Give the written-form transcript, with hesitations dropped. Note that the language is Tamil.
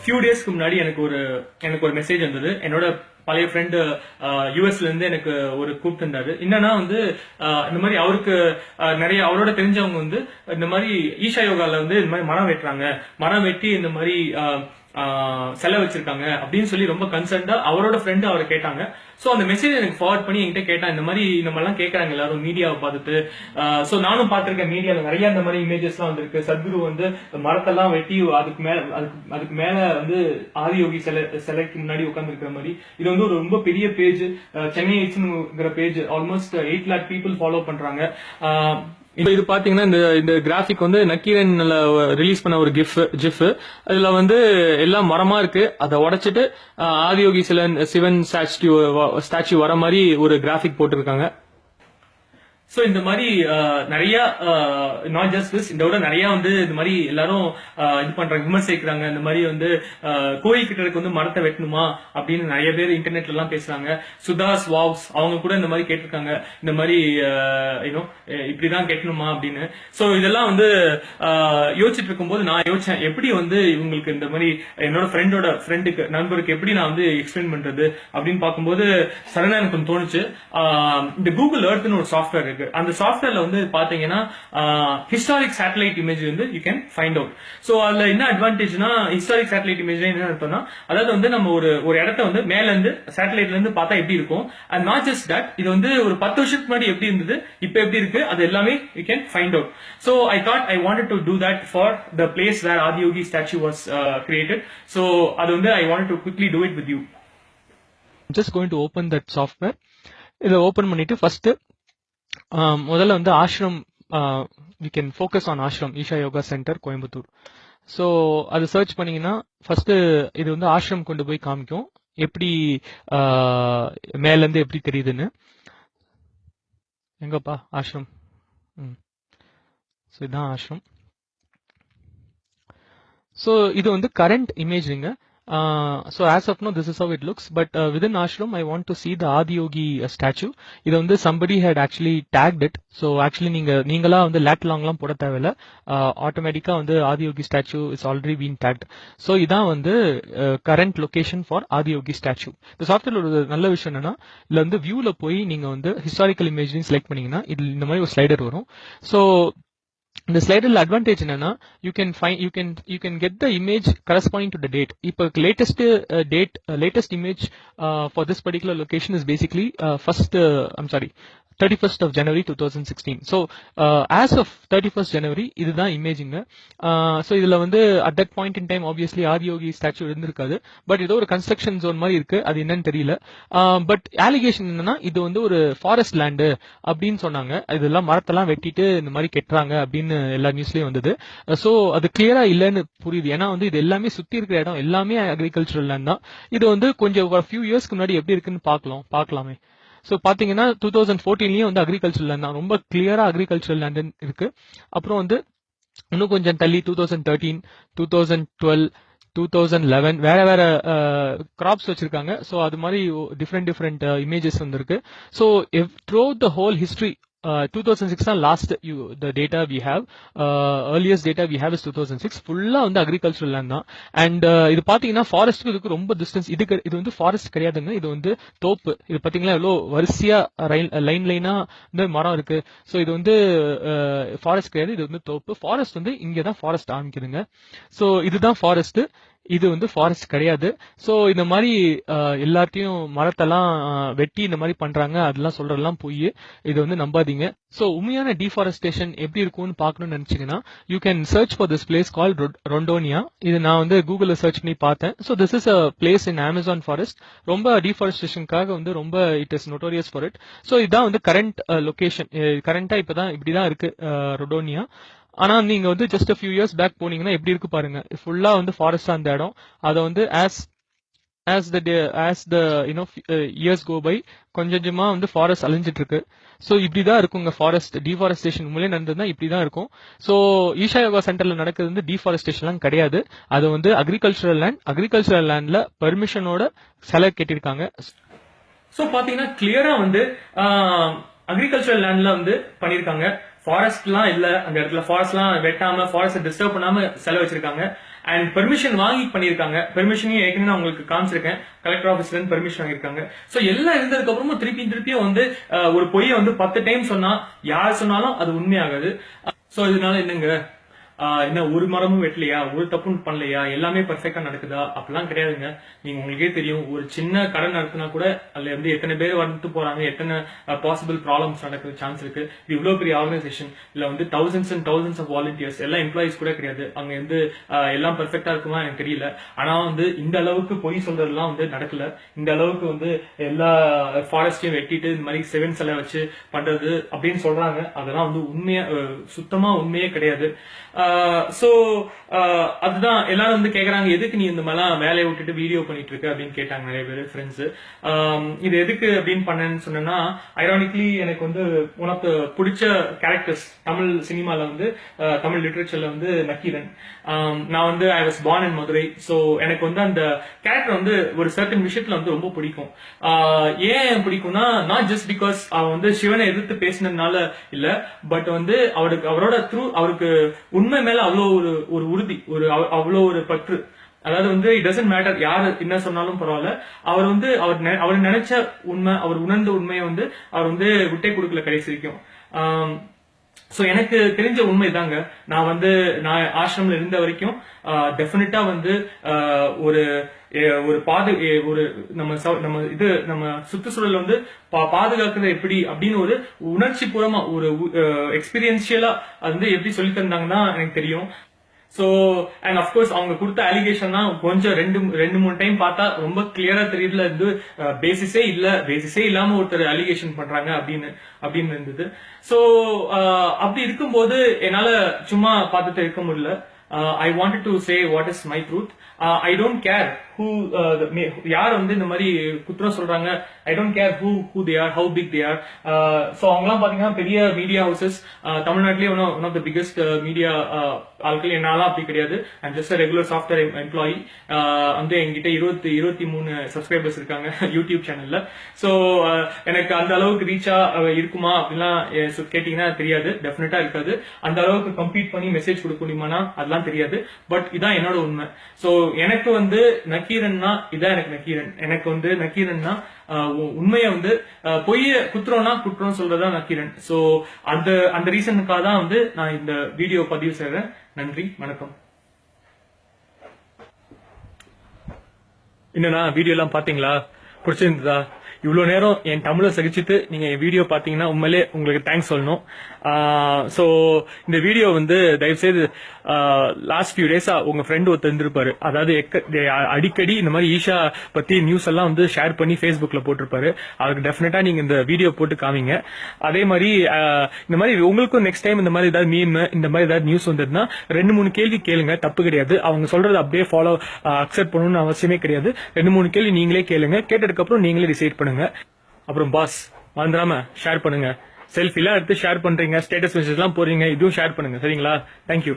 ஃபியூ டேஸ்க்கு முன்னாடி எனக்கு ஒரு மெசேஜ் வந்தது. என்னோட பழைய ஃப்ரெண்டு யூஎஸ்ல இருந்து எனக்கு ஒரு கூப்பிட்டு இருந்தாரு. என்னன்னா வந்து இந்த மாதிரி அவருக்கு நிறைய அவரோட தெரிஞ்சவங்க வந்து இந்த மாதிரி ஈஷா யோகால வந்து இந்த மாதிரி மரம் வெட்டி இந்த மாதிரி செலவு வச்சிருக்காங்க அப்படின்னு சொல்லி ரொம்ப கன்சர்ன்டா அவரோட ஃப்ரெண்டு அவரை கேட்டாங்க. சோ அந்த மெசேஜ் எனக்கு ஃபார்வர்ட் பண்ணி என்கிட்ட கேட்டா, இந்த மாதிரி நம்ம எல்லாம் கேட்கறாங்க எல்லாரும் மீடியாவை பார்த்துட்டு. சோ நானும் பார்த்திருக்கேன், மீடியால நிறைய இந்த மாதிரி இமேஜஸ் எல்லாம் வந்திருக்கு. சத்குரு வந்து மரத்தெல்லாம் வெட்டி அதுக்கு மேல வந்து ஆதியோகி சிலைக்கு முன்னாடி உட்கார்ந்து இருக்கிற மாதிரி. இது வந்து ஒரு ரொம்ப பெரிய பேஜ், சென்னை எய்ட்ஸ்ங்கிற page. Almost 8 lakh people follow பண்றாங்க. இது பாத்தீங்கன்னா இந்த கிராபிக் வந்து நக்கீரன்ல ரிலீஸ் பண்ண ஒரு ஜிஃப். அதுல வந்து எல்லாம் மரமா இருக்கு. அதை உடைச்சிட்டு ஆதியோகி சிவன் ஸ்டாச்சு வர மாதிரி ஒரு கிராபிக் போட்டிருக்காங்க. சோ இந்த மாதிரி நிறைய நாட் ஜஸ்ட் திஸ், இந்த விட நிறைய வந்து இந்த மாதிரி எல்லாரும் இது பண்றாங்க, விமர்சிக்கிறாங்க. இந்த மாதிரி வந்து கோயில் கிட்ட வந்து மரத்தை வெட்டணுமா அப்படின்னு நிறைய பேர் இன்டர்நெட்ல எல்லாம் பேசுறாங்க. சுதாஸ் வாவ்ஸ் அவங்க கூட இந்த மாதிரி கேட்டிருக்காங்க, இந்த மாதிரி இப்படிதான் கெட்டணுமா அப்படின்னு. சோ இதெல்லாம் வந்து யோசிச்சுட்டு இருக்கும்போது நான் யோசிச்சேன், எப்படி வந்து இவங்களுக்கு இந்த மாதிரி என்னோட நண்பருக்கு எப்படி நான் வந்து எக்ஸ்பிளைன் பண்றது அப்படின்னு பார்க்கும்போது சடனா எனக்கு தோணுச்சு, இந்த கூகுள் எர்த்னு ஒரு சாஃப்ட்வேர் இருக்கு. அந்த சாஃப்ட்வேர்ல வந்து பாத்தீங்கன்னா ஹிஸ்டாரிக் சேட்டலைட் இமேஜ் வந்து you can find out. So அதுல என்ன அட்வான்டேஜ்னா, ஹிஸ்டாரிக் சேட்டலைட் இமேஜ் என்ன அர்த்தம்னா, அதாவது வந்து நம்ம ஒரு இடத்த வந்து மேல இருந்து சேட்டலைட்ல இருந்து பார்த்தா எப்படி இருக்கும். அண்ட் நாட் ஜஸ்ட் தட், இது வந்து ஒரு 10 வருஷத்துக்கு முன்னாடி எப்படி இருந்தது, இப்ப எப்படி இருக்கு, அது எல்லாமே you can find out. So I thought I wanted to do that for the place where Adiyogi statue was created. So அது வந்து I wanted to quickly do it with you. I'm just going to open that software. இதை ஓபன் பண்ணிட்டு ஃபர்ஸ்ட் முதல்ல வந்து ashram, we can focus on ashram, Isha yoga centre Coimbatore. So அது சர்ச் பண்ணீங்கன்னா ஃபர்ஸ்ட் இது வந்து ஆஷ்ரம் கொண்டு போய் காமிக்கும், எப்படி மேல இருந்து எப்படி தெரியுதுன்னு. எங்கப்பா ஆஷ்ரம்? ஸோ இதுதான் ஆஷ்ரம். ஸோ இது வந்து current இமேஜிங்க. So as of now, this is how it looks. But within ashram, I want to see the Adiyogi statue. இது வந்து somebody had actually tagged it. So actually நீங்களா வந்து lat long லாம் போட தேவையில்ல, ஆட்டோமேட்டிக்கா வந்து Adiyogi statue is already been tagged. So இதான் வந்து current location for Adiyogi statue. இந்த சாஃப்ட்வேர்ல ஒரு நல்ல விஷயம் என்னன்னா, இதுல வந்து வியூல போய் நீங்க வந்து ஹிஸ்டாரிக்கல் இமேஜிங் செலக்ட் பண்ணீங்கன்னா இதுல இந்த மாதிரி ஒரு ஸ்லைடர் வரும். ஸோ இந்த ஸ்லைடர்ல அட்வான்டேஜ் என்னன்னா, you can get the image corresponding to the date. இப்போ latest image for this particular location is basically 31st of January 2016. So as of 31st January இதுதான் இமேஜிங்க. ஸோ இதுல வந்து at that point in time obviously Adiyogi statue இருந்திருக்காது. பட் ஏதோ ஒரு கன்ஸ்ட்ரக்ஷன் ஜோன் மாதிரி இருக்கு, அது என்னன்னு தெரியல. பட் அலிகேஷன் என்னன்னா, இது வந்து ஒரு ஃபாரஸ்ட் லேண்டு அப்படின்னு சொன்னாங்க. இதெல்லாம் மரத்தெல்லாம் வெட்டிட்டு இந்த மாதிரி கெட்டுறாங்க அப்படின்னு எல்லா நியூஸ்லயும் வந்தது. ஸோ அது கிளியரா இல்லைன்னு புரியுது. ஏன்னா வந்து இது எல்லாமே சுத்தி இருக்கிற இடம் எல்லாமே அக்ரிகல்ச்சரல் லேண்ட் தான். இது வந்து கொஞ்சம் ஒரு ஃபியூ இயர்ஸ்க்கு முன்னாடி எப்படி இருக்குன்னு பார்க்கலாமே. ஸோ பாத்தீங்கன்னா 2014லயும் வந்து அக்ரிகல்ச்சர் லேண்ட் தான், ரொம்ப கிளியரா அக்ரிகல்ச்சரல் லேண்ட் இருக்கு. அப்புறம் வந்து இன்னும் கொஞ்சம் தள்ளி 2013, 2012, 2011 வேற கிராப்ஸ் வச்சிருக்காங்க. ஸோ அது மாதிரி டிஃப்ரெண்ட் இமேஜஸ் வந்திருக்கு. So through the whole history 2006 தான் last the data we have, earliest data we have is 2006. ஃபுல்லா வந்து அக்ரிகல்ச்சரல் லேண்ட் தான். அண்ட் இது பாத்தீங்கன்னா ஃபாரஸ்ட்க்கு இதுக்கு ரொம்ப டிஸ்டன்ஸ். இது வந்து ஃபாரஸ்ட் கிடையாதுங்க, இது வந்து தோப்பு. இது பாத்தீங்கன்னா எவ்வளோ வரிசையா லைனா வந்து மரம் இருக்கு. ஸோ இது வந்து ஃபாரஸ்ட் கிடையாது, இது வந்து தோப்பு. ஃபாரஸ்ட் வந்து இங்கதான் ஃபாரஸ்ட் ஆரம்பிக்குதுங்க. ஸோ இதுதான் ஃபாரஸ்ட், இது வந்து ஃபாரஸ்ட் கிடையாது. ஸோ இந்த மாதிரி எல்லாத்தையும் மரத்தெல்லாம் வெட்டி இந்த மாதிரி பண்றாங்க, அதெல்லாம் சொல்றதெல்லாம் போய் இது வந்து நம்பாதீங்க. ஸோ உண்மையான டீஃபாரஸ்டேஷன் எப்படி இருக்கும்னு பார்க்கணும்னு நினைச்சீங்கன்னா, you can search for this place call Rondonia. இது நான் வந்து கூகுள்ல சர்ச் பண்ணி பார்த்தேன். So this is a place in Amazon forest. ரொம்ப டீஃபாரஸ்டேஷனுக்காக வந்து ரொம்ப it is notorious for it. So இதுதான் வந்து கரண்ட் லொகேஷன். கரண்டா இப்பதான் இப்படிதான் இருக்கு ரொண்டோனியா. ஆனா நீங்க வந்து ஜஸ்ட் ஃபியூ இயர்ஸ் பேக் போனீங்கன்னா எப்படி இருக்கு பாருங்க, ஃபுல்லா வந்து ஃபாரஸ்டா அந்த இடம். அதை வந்து as the years go by கொஞ்சமா வந்து ஃபாரஸ்ட் அழிஞ்சிட்டு இருக்கு. ஸோ இப்படிதான் இருக்குங்க ஃபாரஸ்ட் டீஃபாரஸ்டேஷன். உண்மையிலே நடந்ததுன்னா இப்படிதான் இருக்கும். ஸோ ஈஷா யோகா சென்டர்ல நடக்கிறது வந்து டீஃபாரஸ்டேஷன்லாம் கிடையாது, அது வந்து அக்ரிகல்ச்சரல் லேண்ட்ல பெர்மிஷனோட சிலை கட்டியிருக்காங்க. ஸோ பாத்தீங்கன்னா கிளியரா வந்து அக்ரிகல்ச்சரல் லேண்ட்ல வந்து பண்ணிருக்காங்க. ஃபாரஸ்ட்லாம் இல்ல அந்த இடத்துல, ஃபாரஸ்ட்லாம் வெட்டாம ஃபாரஸ்ட் டிஸ்டர்ப் பண்ணாம செலவு வச்சிருக்காங்க. அண்ட் பெர்மிஷன் வாங்கி பண்ணிருக்காங்க. பெர்மிஷனையும் ஏற்கனவே நான் உங்களுக்கு காமிச்சிருக்கேன், கலெக்டர் ஆபீஸ்ல இருந்து பெர்மிஷன் வாங்கியிருக்காங்க. சோ எல்லாம் இருந்ததுக்கு அப்புறமும் திருப்பியும் வந்து ஒரு பொய்யை வந்து 10 டைம் சொன்னா யார் சொன்னாலும் அது உண்மையாகாது. சோ இதனால என்னங்க, என்ன ஒரு மரமும் வெட்டலையா, ஒரு தப்பும் பண்ணலையா, எல்லாமே பெர்ஃபெக்டா நடக்குதா? அப்படிலாம் கிடையாதுங்க. நீங்க உங்களுக்கே தெரியும், ஒரு சின்ன கடன் நடத்தினா கூட அதுல வந்து எத்தனை பேர் வந்துட்டு போறாங்க, எத்தனை பாசிபிள் ப்ராப்ளம்ஸ் நடக்க சான்ஸ் இருக்கு. இது இவ்வளவு பெரிய ஆர்கனைசேஷன், இல்ல வந்து thousands and thousands of volunteers, எல்லாம் எம்ப்ளாயிஸ் கூட கிடையாது. அங்க வந்து எல்லாம் பெர்ஃபெக்டா இருக்குமா எனக்கு தெரியல. ஆனா வந்து இந்த அளவுக்கு பொய் சொல்றதுலாம் வந்து நடக்கல. இந்த அளவுக்கு வந்து எல்லா ஃபாரஸ்டையும் வெட்டிட்டு இந்த மாதிரி செவன் சிலை வச்சு பண்றது அப்படின்னு சொல்றாங்க. அதெல்லாம் வந்து உண்மையா சுத்தமா உண்மையே கிடையாது. சோ அதுதான் எல்லாரும் வந்து கேக்குறாங்க, எதுக்கு நீ இந்த மாதிரிலாம் வேலையை விட்டுட்டு வீடியோ பண்ணிட்டு இருக்க அப்படின்னு கேட்டாங்க நிறைய பேர் ஃப்ரெண்ட்ஸ். இது எதுக்கு அப்படின்னு பண்ணேன்னு சொன்னா, ஐரானிக்லி எனக்கு வந்து உனக்கு பிடிச்ச கேரக்டர்ஸ் தமிழ் சினிமால வந்து தமிழ் லிட்ரேச்சர்ல வந்து நக்கீரன். நான் வந்து I was born in Madurai. So எனக்கு வந்து அந்த கேரக்டர் வந்து ஒரு சர்டன் விஷயத்துல வந்து ரொம்ப பிடிக்கும். ஏன் பிடிக்கும்னா, நாட் ஜஸ்ட் பிகாஸ் அவன் வந்து சிவனை எதிர்த்து பேசினதுனால இல்ல, பட் வந்து அவரோட த்ரூ அவருக்கு உண்மை மேல அவ்வளவு ஒரு உறுதி, அவ்வளவு ஒரு பற்று. அதாவது வந்து இட் டசன்ட் மேட்டர் யாரு என்ன சொன்னாலும் பரவாயில்ல, அவர் வந்து அவர் நினைச்ச உண்மை, அவர் உணர்ந்த உண்மையை வந்து அவர் வந்து விட்டே கொடுக்கல கடைசி வரைக்கும். சோ எனக்கு தெரிஞ்ச உண்மை தாங்க. நான் ஆசிரமம் இருந்த வரைக்கும் டெஃபினட்டா வந்து ஒரு ஒரு நம்ம சுற்றுச்சூழல் வந்து பாதுகாக்கிறது எப்படி அப்படின்னு ஒரு உணர்ச்சி பூர்வமா ஒரு எக்ஸ்பீரியன்ஷியலா அது வந்து எப்படி சொல்லி தந்தாங்கன்னா எனக்கு தெரியும். சோ அண்ட் அப்கோர்ஸ் அவங்க கொடுத்த அலிகேஷன் தான் கொஞ்சம் ரெண்டு மூணு டைம் பார்த்தா ரொம்ப கிளியரா தெரியல, இது பேசிஸே இல்லாம ஒருத்தர் அலிகேஷன் பண்றாங்க அப்படின்னு இருந்தது. சோ அப்படி இருக்கும்போது என்னால சும்மா பார்த்துட்டு இருக்க முடியல. I wanted to say what is my truth. I don't care who யார் வந்து இந்த மாதிரி குற்றம் சொல்றாங்க. I don't care who they are, how big they are. So அவங்கலாம் பாத்தீங்கன்னா பெரிய மீடியா ஹவுசஸ், தமிழ்நாட்டிலேயே one of the biggest media ஆட்கள். என்னால அப்படி கிடையாது. I'm just a regular software employee. வந்து என்கிட்ட 23 சப்ஸ்கிரைபர்ஸ் இருக்காங்க யூடியூப் சேனல்ல. சோ எனக்கு அந்த அளவுக்கு ரீச்சா இருக்குமா அப்படிலாம் கேட்டீங்கன்னா தெரியாது, டெஃபினட்டா இருக்காது. அந்த அளவுக்கு கம்ப்ளீட் பண்ணி மெசேஜ் கொடுக்க முடியுமானா அதெல்லாம் தெரியாது. பட் இதான் என்னோட உண்மை. சோ எனக்கு வந்து நக்கீரன்னா இதான் எனக்கு நக்கீரன். எனக்கு வந்து நக்கீரன்னா உண்மையை வந்து பொய்ய குற்றம் சொல்றதா நக்கீரன். சோ அந்த ரீசனுக்காக தான் வந்து நான் இந்த வீடியோ பதிவு செய்றேன். நன்றி, வணக்கம். என்னன்னா வீடியோ எல்லாம் பாத்தீங்களா? பிடிச்சிருந்ததா? இவ்வளவு நேரம் என் தமிழை சகிச்சுட்டு நீங்க என் வீடியோ பாத்தீங்கன்னா உண்மையிலே உங்களுக்கு தேங்க்ஸ் சொல்லணும். சோ இந்த வீடியோ வந்து தயவுசெய்து லாஸ்ட் ஃபியூ டேஸா உங்க ஃப்ரெண்ட் ஒருத்தர் இருந்திருப்பாரு, அதாவது அடிக்கடி இந்த மாதிரி ஈஷா பத்தி நியூஸ் எல்லாம் வந்து ஷேர் பண்ணி Facebookல போட்டிருப்பாரு. அவருக்கு டெஃபினட்டா நீங்க இந்த வீடியோ போட்டு காமிங்க. அதே மாதிரி இந்த மாதிரி உங்களுக்கும் நெக்ஸ்ட் டைம் இந்த மாதிரி ஏதாவது மீம், இந்த மாதிரி ஏதாவது நியூஸ் வந்ததுன்னா 2-3 கேள்வி கேளுங்க, தப்பு கிடையாது. அவங்க சொல்றது அப்படியே அக்செப்ட் பண்ணணும்னு அவசியமே கிடையாது. 2-3 கேள்வி நீங்களே கேளுங்க, கேட்டதுக்கு அப்புறம் நீங்களே டிசைட் பண்ணுங்க. அப்புறம் பாஸ் மறந்துடாம ஷேர் பண்ணுங்க. செல்ஃபிலாம் எடுத்து ஷேர் பண்றீங்க, ஸ்டேட்டஸ் மெசேஜ் எல்லாம் போறீங்க, இதுவும் ஷேர் பண்ணுங்க. சரிங்களா? தேங்க்யூ.